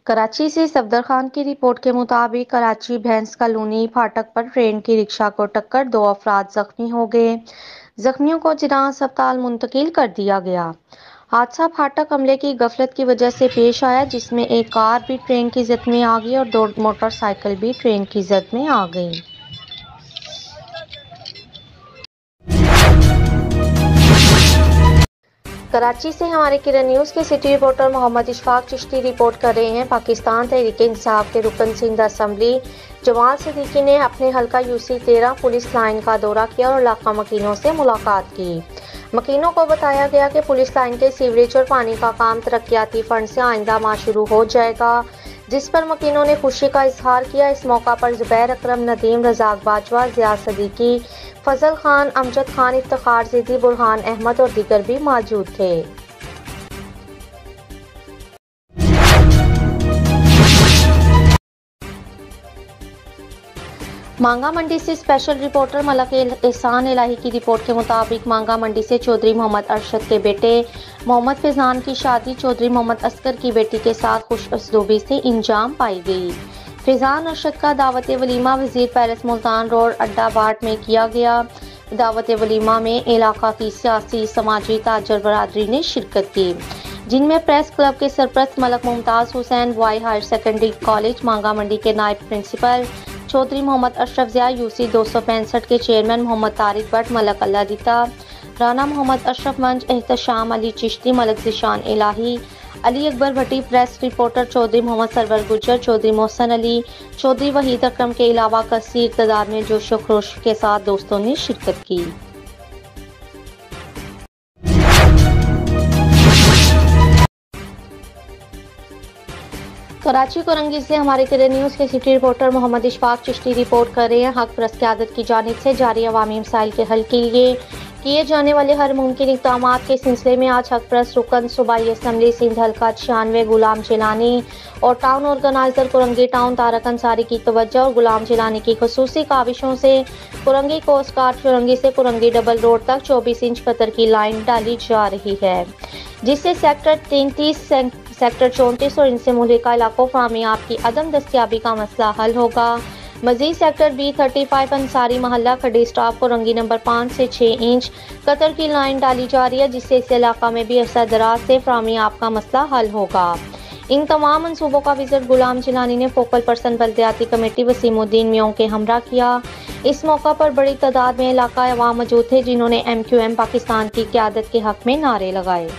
कराची से सफदर खान की रिपोर्ट के मुताबिक कराची भैंस कॉलोनी फाटक पर ट्रेन की रिक्शा को टक्कर 2 अफराद जख्मी हो गए। जख्मियों को जिला अस्पताल मुंतकिल कर दिया गया। हादसा फाटक हमले की गफलत की वजह से पेश आया, जिसमें एक कार भी ट्रेन की जद में आ गई और 2 मोटरसाइकिल भी ट्रेन की जद में आ गई। कराची से हमारे किरण न्यूज़ के city reporter Mohammad Ishfaq Chishti report कर रहे हैं। पाकिस्तान तहरीक-ए-इंसाफ के रुकन सिंध असम्बली जमाल सिद्दीकी ने अपने हल्का यूसी 13 पुलिस लाइन का दौरा किया और इलाका मकीनों से मुलाकात की। मकीनों को बताया गया कि पुलिस लाइन के सीवरेज और पानी का काम तरक्याती फंड से आइंदा माह शुरू हो जाएगा, जिस पर मकीनों ने खुशी का इजहार किया। इस मौका पर जुबैर अकरम, नदीम, रजाक बाजवा, जिया सदीकी, फजल खान, अमजद खान, इफ्तिखार ज़ैदी, बुरहान अहमद और दीगर भी मौजूद थे। मांगा मंडी से स्पेशल रिपोर्टर मलक एहसान इलाही की रिपोर्ट के मुताबिक मांगा मंडी से चौधरी मोहम्मद अरशद के बेटे मोहम्मद फैजान की शादी चौधरी मोहम्मद असगर की बेटी के साथ खुश असलूबी से इंजाम पाई गई। फैजान अरशद का दावत वलीमा वजीर पैलेस मुल्तान रोड अड्डा बाट में किया गया। दावत वलीमा में इलाका की सियासी समाजी ताजर बरादरी ने शिरकत की, जिनमें प्रेस क्लब के सरप्रस्त मलक मुमताज हुसैन, वाई higher secondary college Manga Mandi के नायब प्रिंसिपल चौधरी मोहम्मद अशरफ ज़िया, यूसी 265 के चेयरमैन मोहम्मद तारिक भट्ट, मलक अल्लादिता, राना मोहम्मद अशरफ मंच, एहतशाम अली चिश्ती, मलक ज़िशान इलाही, अली अकबर भट्टी, प्रेस रिपोर्टर चौधरी मोहम्मद सरवर गुज्जर, चौधरी मोहसन अली, चौधरी वहीद अकरम के अलावा कसीर तादाद में जोशो खरोश के साथ दोस्तों ने शिरकत की। कराची कोरंगी से हमारे किरण न्यूज़ के city reporter Mohammad Ishfaq Chishti report कर रहे हैं। हक परस्त क़यादत की जानिब से जारी अवामी मसाइल के हल के लिए किए जाने वाले हर मुमकिन इक़दामात के सिलसिले में आज हक परस्त रुकन सूबाई असम्बली सिंध हल्का 96 गुलाम जिलानी और town organizer Korangi town Tariq Ansari की तवज्जो और गुलाम जिलानी की खुसूसी काविशों से कोरंगी कोस्ट गार्ड कोरंगी से कोरंगी डबल रोड तक 24 इंच कतर की लाइन डाली जा रही है, जिससे सेक्टर 33, सेक्टर 34 और इनसे मुल्हिका इलाकों फाहमियाब की अदम दस्तियाबी का मसला हल होगा। मजीद सेक्टर B35 अंसारी महल्ला खड़ी स्टाफ को रंगी नंबर 5 से 6 इंच कतर की लाइन डाली जा रही है, जिससे इस इलाका में भी अरसा दराज से फाहमियाब का मसला हल होगा। इन तमाम मनसूबों का विजिट गुलाम जिलानी ने फोकल पर्सन बल्दियाती कमेटी वसीमुद्दीन मियों के हमरा किया। इस मौका पर बड़ी तादाद में इलाका अवाम मौजूद थे, जिन्होंने MQM पाकिस्तान की क़यादत के हक में नारे लगाए।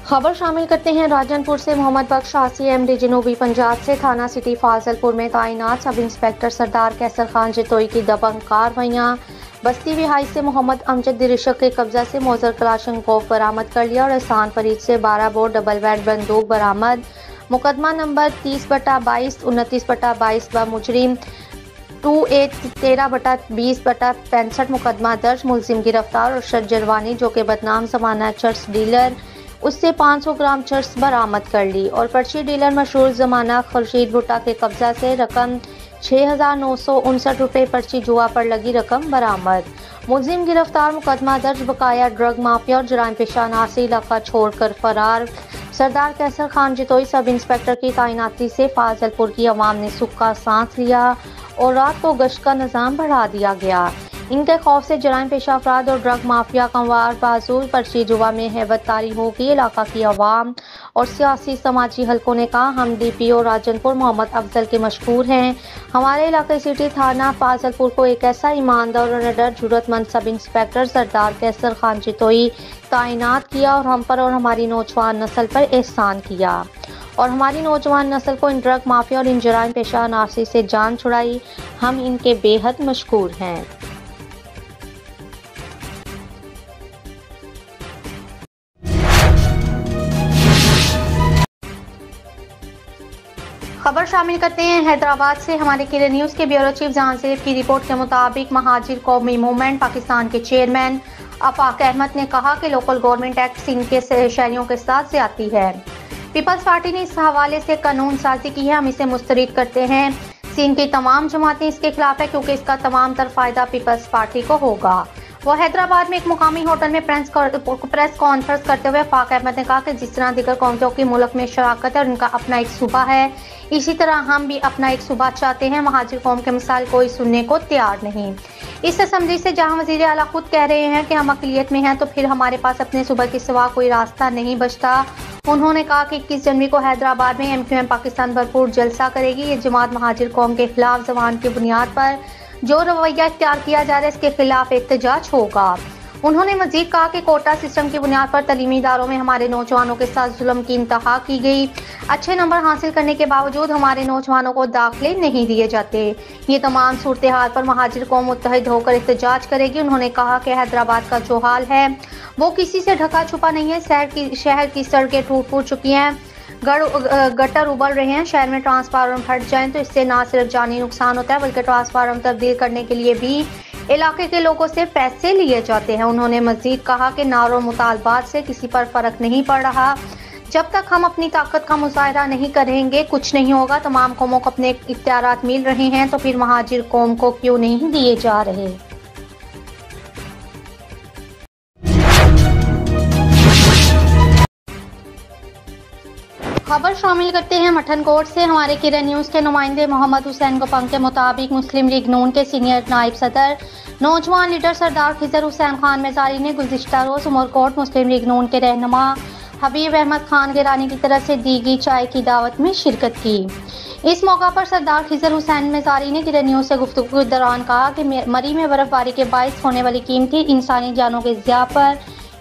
खबर शामिल करते हैं राजनपुर से। मोहम्मद बख्श आसी MD जनूबी पंजाब से थाना सिटी फाजलपुर में तैनात सब इंस्पेक्टर सरदार कैसर खान जितोई की दबंग कार्रवाइयाँ। बस्ती रिहाई से मोहम्मद अमजद दिरिशक के कब्जा से मोजर कलाशनकोफ बरामद कर लिया और एहसान फरीद से 12 बोर डबल बैट बंदूक बरामद। मुकदमा नंबर 30/22 29/22 व मुजरिम 2813/20/65 मुकदमा दर्ज। मुलजिम गिरफ्तार। अरशद जरवानी जो के बदनाम जमाना चर्च डीलर, उससे 500 ग्राम चर्च बरामद कर ली और पर्ची डीलर मशहूर जमाना खुर्शीद भुट्टा के कब्जा से रकम 6,959 रुपये पर्ची जुआ पर लगी रकम बरामद। मुलजिम गिरफ्तार। मुकदमा दर्ज। बकाया ड्रग माफिया और जराइम पेशा नासी इलाका छोड़कर फरार। सरदार कैसर खान जितोई सब इंस्पेक्टर की तैनाती से फाजलपुर की अवाम ने सुख का सांस लिया और रात को गश्त का निज़ाम बढ़ा दिया गया। इनके खौफ से जराइम पेशा अफराद और ड्रग माफिया कंवार बाजू पर्ची जुआ में हैबत तारी होगी। इलाका की अवाम और सियासी समाजी हलकों ने कहा, हम DPO राजनपुर मोहम्मद अफजल के मशहूर हैं। हमारे इलाके सिटी थाना फाजलपुर को एक ऐसा ईमानदार और निडर जरूरतमंद सब इंस्पेक्टर सरदार कैसर खान जितोई तैनात किया और हम पर और हमारी नौजवान नस्ल पर एहसान किया और हमारी नौजवान नस्ल को इन ड्रग माफिया और इन जराइम पेशा नासी से जान छुड़ाई। हम इनके बेहद मशकूर हैं। खबर शामिल करते हैं हैदराबाद से। हमारे किरण न्यूज़ के ब्यूरो चीफ जहांगीर की रिपोर्ट के मुताबिक महाजिर कौमी मूवमेंट पाकिस्तान के चेयरमैन आफाक अहमद ने कहा कि लोकल गवर्नमेंट एक्ट सिंध के शहरियों के साथ ज्यादती है। पीपल्स पार्टी ने इस हवाले से कानून साजी की है। हम इसे मुस्तरद करते हैं। सिंध की तमाम जमातें इसके खिलाफ है क्योंकि इसका तमाम तर फायदा पीपल्स पार्टी को होगा। वो हैदराबाद में एक मुकामी होटल में प्रेस कॉन्फ्रेंस करते हुए फाक अहमद ने कहा कि जिस तरह दीगर कौमों की मुल्क में शराकत है और उनका अपना एक सूबा है, इसी तरह हम भी अपना एक सूबा चाहते हैं। महाजिर कौम के मिसाल कोई सुनने को तैयार नहीं। इस असम्बली से जहां वजीर आला खुद कह रहे हैं कि हम अक़लियत में हैं, तो फिर हमारे पास अपने सूबे के सिवा कोई रास्ता नहीं बचता। उन्होंने कहा कि 21 जनवरी को हैदराबाद में MQM पाकिस्तान भरपूर जलसा करेगी। ये जमात महाजिर कौम के खिलाफ ज़बान की बुनियाद पर जो रवैया इख्तियार किया जा रहा है, इसके खिलाफ एहतजाज होगा। उन्होंने मजीद कहा कि कोटा सिस्टम की बुनियाद पर तलीमी इदारों में हमारे नौजवानों के साथ जुल्म की इंतहा की गई। अच्छे नंबर हासिल करने के बावजूद हमारे नौजवानों को दाखिले नहीं दिए जाते। ये तमाम सूरत हाल पर महाजिर कौम मुत्तहिद होकर एहतजाज करेगी। उन्होंने कहा कि हैदराबाद का जो हाल है वो किसी से ढका छुपा नहीं है। शहर की सड़कें टूट फूट चुकी हैं, गटर उबल रहे हैं। शहर में ट्रांसफार्मर फट जाएं तो इससे ना सिर्फ जानी नुकसान होता है, बल्कि ट्रांसफार्मर तब्दील करने के लिए भी इलाके के लोगों से पैसे लिए जाते हैं। उन्होंने मजीद कहा कि नारों और मुतालबात से किसी पर फर्क नहीं पड़ रहा। जब तक हम अपनी ताकत का मुजाहरा नहीं करेंगे कुछ नहीं होगा। तमाम कौमों को अपने इख्तियारात मिल रहे हैं, तो फिर महाजिर कौम को क्यों नहीं दिए जा रहे। खबर शामिल करते हैं मठनकोट से। हमारे किरण न्यूज़ के नुमाइंदे मोहम्मद हुसैन गोपंग के मुताबिक मुस्लिम लीग नून के सीनियर नायब सदर नौजवान लीडर सरदार खिजर हुसैन खान मेजारी ने गुज़िश्ता रोज़ उमरकोट मुस्लिम लीग नून के रहनुमा हबीब अहमद खान गिरानी की तरफ से दी गई चाय की दावत में शिरकत की। इस मौका पर सरदार खिजर हुसैन मेजारी ने किरण न्यूज़ से गुफ्तगू के दौरान कहा कि मरी में बर्फबारी के बाइस होने वाली कीमती इंसानी जानों के ज़िया पर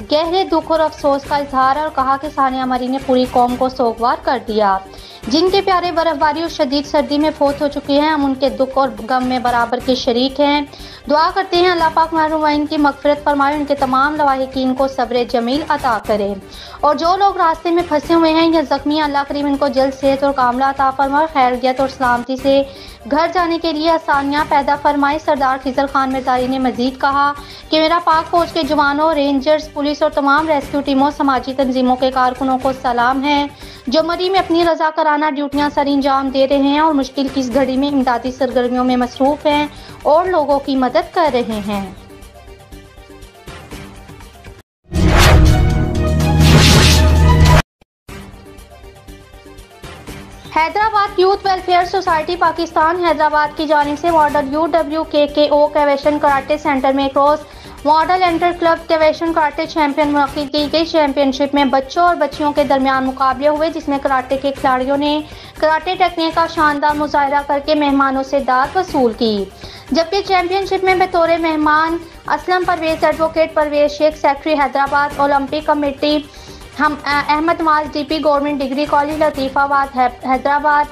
गहरे दुख और अफसोस का इजहार और कहा कि सानिया मरी ने पूरी कौम को सोगवार कर दिया। जिनके प्यारे बर्फबारी और शदीद सर्दी में फौत हो चुके हैं, हम उनके दुख और गम में बराबर के शरीक हैं। दुआ करते हैं अल्लाह पाक मरहुमैन की मगफिरत फरमाए, उनके तमाम लवाहिकीन को सब्र जमील अता करे। और जो लोग रास्ते में फंसे हुए हैं या जख्मी, अल्लाह करीम इनको जल्द सेहत और कामला अता फरमाए, खैरियत और सलामती से घर जाने के लिए आसानियाँ पैदा फरमाए। सरदार खिजर खान मेजारी ने मजीद कहा कि मेरा पाक फौज के जवानों, रेंजर्स, पुलिस और तमाम रेस्क्यू टीमों, समाजी तंजीमों के कारकुनों को सलाम है जो मरी में अपनी रजा कराना ड्यूटियां सर अंजाम दे रहे हैं और मुश्किल की इस घड़ी में इमदादी सरगर्मियों में मसरूफ हैं और लोगों की मदद कर रहे हैं। Hyderabad youth welfare society Pakistan Hyderabad की जानिब से मॉडल UWKKO कैवेशन कराटे सेंटर में क्रॉस मॉडल इंटर क्लब कैवेशन कराटे चैंपियन मुनक्किद की गई। चैंपियनशिप में बच्चों और बच्चियों के दरमियान मुकाबले हुए, जिसमें कराटे के खिलाड़ियों ने कराटे टेक्निक का शानदार मुजाहिरा करके मेहमानों से दाद वसूल की। जबकि चैंपियनशिप में बतौर मेहमान Aslam Parvez, advocate Parvez Sheikh, secretary Hyderabad Olympic committee, हम Ahmed Nawaz DP government degree college Latifabad Hyderabad,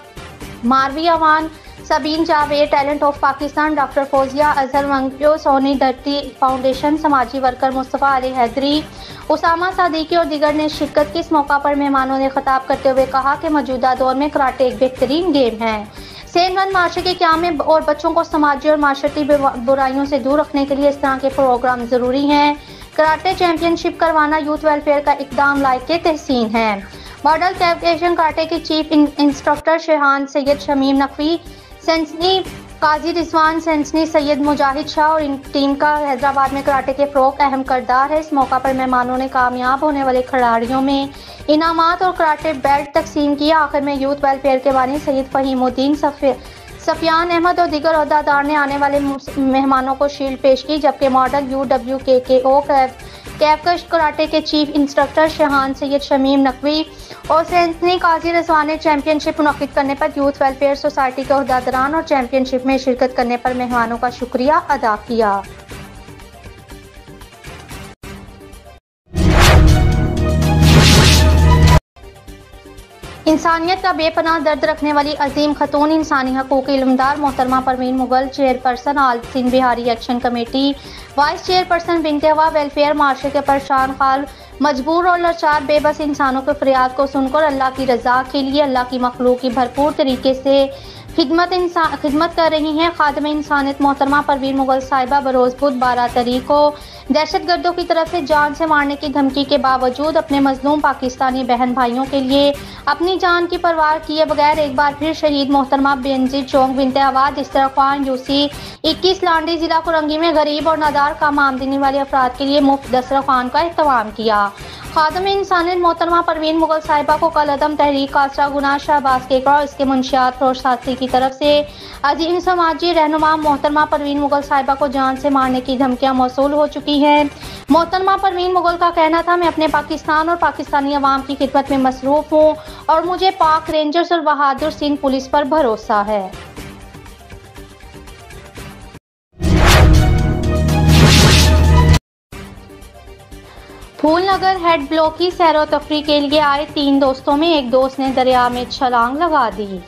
Marvi Awan, Sabeen Javed, talent of Pakistan, doctor Fauzia Azhar Mangio, Soni Dharti foundation, समाजी वर्कर मुस्तफ़ा अली हैदरी, उसामा सादिकी और दीगर ने शिरकत की। इस मौका पर मेहमानों ने खिताब करते हुए कहा कि मौजूदा दौर में कराटे एक बेहतरीन गेम है। सेहतमंद माशरे के क़याम में और बच्चों को समाजी और माशरती बुराइयों से दूर रखने के लिए इस तरह के प्रोग्राम ज़रूरी हैं। कराटे चैंपियनशिप करवाना यूथ वेलफेयर का इकदाम लायक तहसीन है। मॉडल कैवेशन कराटे के चीफ इंस्ट्रक्टर शेहान सैयद शमीम नकवी, सेंसनी काजी रिजवान, सेंसनी सैयद मुजाहिद शाह और इन टीम का हैदराबाद में कराटे के फ़रोग़ अहम किरदार है। इस मौका पर मेहमानों ने कामयाब होने वाले खिलाड़ियों में इनामात और कराटे बेल्ट तकसीम किया। आखिर में यूथ वेलफेयर के बानी सैयद फ़हीमुद्दीन, सफियान अहमद और दीगर अहदेदार ने आने वाले मेहमानों को शील्ड पेश की। जबकि मॉडल UWKKO कैफकश कराटे के चीफ इंस्ट्रक्टर शेहान सैयद शमीम नकवी और सेंसनी काजी रिजवान ने चैंपियनशिप मुनक्किद करने पर यूथ वेलफेयर सोसाइटी के अहदेदारान और चैंपियनशिप में शिरकत करने पर मेहमानों का शुक्रिया अदा किया। इंसानियत का बेपनाह दर्द रखने वाली अजीम खतून इंसानी हकूक़ इल्मदार मोहतरमा Parveen Mughal, chairperson all Sindh Bihari action committee, vice chairperson Binte Hawa, welfare माशरे के परेशान हाल मजबूर और लाचार बेबस इंसानों के फरियाद को सुनकर अल्लाह की रजा के लिए अल्लाह की मखलूक की भरपूर तरीके से खिदमत कर रही हैं। खादिम इंसानियत मोहतरमा परवीन मुगल साहिबा बरोज़ बुध 12 तारीख को दहशतगर्दों की तरफ से जान से मारने की धमकी के बावजूद अपने मजलूम पाकिस्तानी बहन भाइयों के लिए अपनी जान की परवाह किए बगैर एक बार फिर शहीद मोहतरमा बेनजीर चौंक बिनते हवा, दिस्तरख्वान यूसी 21 लांडी जिला कुरंगी में गरीब और नादार कम आमदनी वाले अफराद के लिए मुफ्त दस्तरखान का एहतमाम किया। खादम इंसानियत मोहतरमा परवीन मुगल साहिबा को कल अदम तहरीक कासरा गुना शहबाज केकड़ा और इसके मुंशियात फरोशास्त्री की तरफ से अजीम समाजी रहनुमा मोहतरमा परवीन मुगल साहिबा को जान से मारने की धमकियां मौसूल हो चुकी हैं। मोहतरमा परवीन मुगल का कहना था, मैं अपने पाकिस्तान और पाकिस्तानी अवाम की खिदमत में मसरूफ हूँ और मुझे पाक रेंजर्स और बहादुर सिंह पुलिस पर भरोसा है। फूलनगर हेड ब्लॉक की सैर व तफरीह के लिए आए 3 दोस्तों में एक दोस्त ने दरिया में छलांग लगा दी।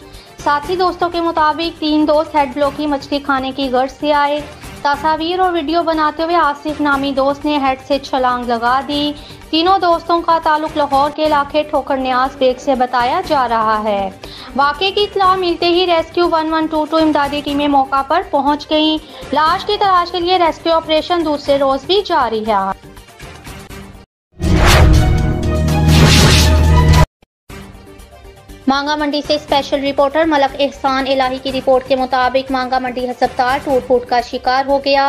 साथी दोस्तों के मुताबिक 3 दोस्त हेड ब्लॉक की मछली खाने की गर्ज से आए। तस्वीर और वीडियो बनाते हुए आसिफ नामी दोस्त ने हेड से छलांग लगा दी। तीनों दोस्तों का ताल्लुक लाहौर के इलाके ठोकर न्याज बेग से बताया जा रहा है। वाक़े की इत्तला मिलते ही रेस्क्यू 1122 इमदादी टीमें मौका पर पहुंच गईं। लाश की तलाश के लिए रेस्क्यू ऑपरेशन दूसरे रोज भी जारी है। मांगा मंडी से स्पेशल रिपोर्टर मलक एहसान इलाही की रिपोर्ट के मुताबिक मांगा मंडी अस्पताल टूट फूट का शिकार हो गया।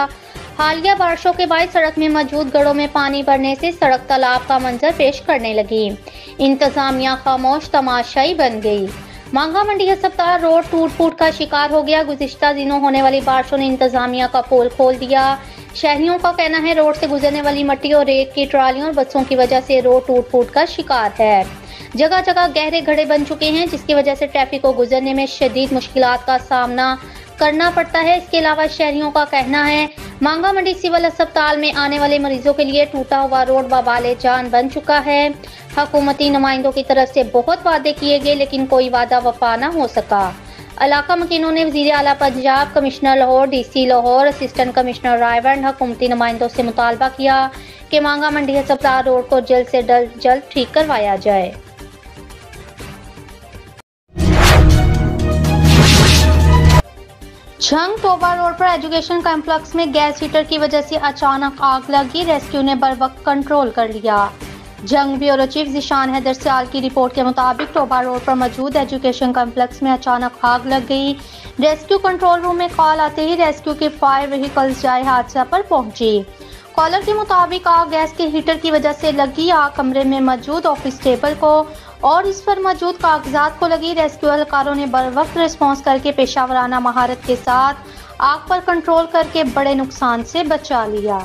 हालिया बारिशों के बाद सड़क में मौजूद गढ़ों में पानी भरने से सड़क तालाब का मंजर पेश करने लगी। इंतजामिया खामोश तमाशाई बन गई। मांगा मंडी अस्पताल रोड टूट फूट का शिकार हो गया। गुज़िश्ता दिनों होने वाली बारिशों ने इंतजामिया का पोल खोल दिया। शहरियों का कहना है, रोड से गुजरने वाली मिट्टी और रेत की ट्रालियों और बसों की वजह से रोड टूट फूट का शिकार है। जगह जगह गहरे गड्ढे बन चुके हैं, जिसकी वजह से ट्रैफिक को गुजरने में शदीद मुश्किलात का सामना करना पड़ता है। इसके अलावा शहरियों का कहना है, मांगा मंडी सिविल अस्पताल में आने वाले मरीजों के लिए टूटा हुआ रोड बवाले जान बन चुका है। हुकूमती नुमाइंदों की तरफ से बहुत वादे किए गए, लेकिन कोई वादा वफा न हो सका। इलाका मकीनों ने वज़ीर आला Punjab, commissioner Lahore, DC Lahore, assistant commissioner Raiwind, हुकूमती नुमाइंदों से मुतालबा किया कि मांगा मंडी अस्पताल रोड को जल्द से जल्द ठीक करवाया जाए। झंग टोबा रोड पर एजुकेशन कॉम्प्लेक्स में गैस हीटर की वजह से अचानक आग लगी। रेस्क्यू ने बरवक्त कंट्रोल कर लिया। जंग ब्यूरो चीफ ज़ीशान हैदर सियाल की रिपोर्ट के मुताबिक टोबा रोड पर मौजूद एजुकेशन कॉम्प्लेक्स में अचानक आग लग गई। रेस्क्यू कंट्रोल रूम में कॉल आते ही रेस्क्यू के फायर व्हीकल्स जाए हादसा पर पहुंची। कॉलर के मुताबिक आग गैस के हीटर की वजह से लगी। आग कमरे में मौजूद ऑफिस टेबल को और इस पर मौजूद कागजात को लगी। रेस्क्यू एहलकारों ने बरवक्त रिस्पॉन्स करके पेशावराना महारत के साथ आग पर कंट्रोल करके बड़े नुकसान से बचा लिया।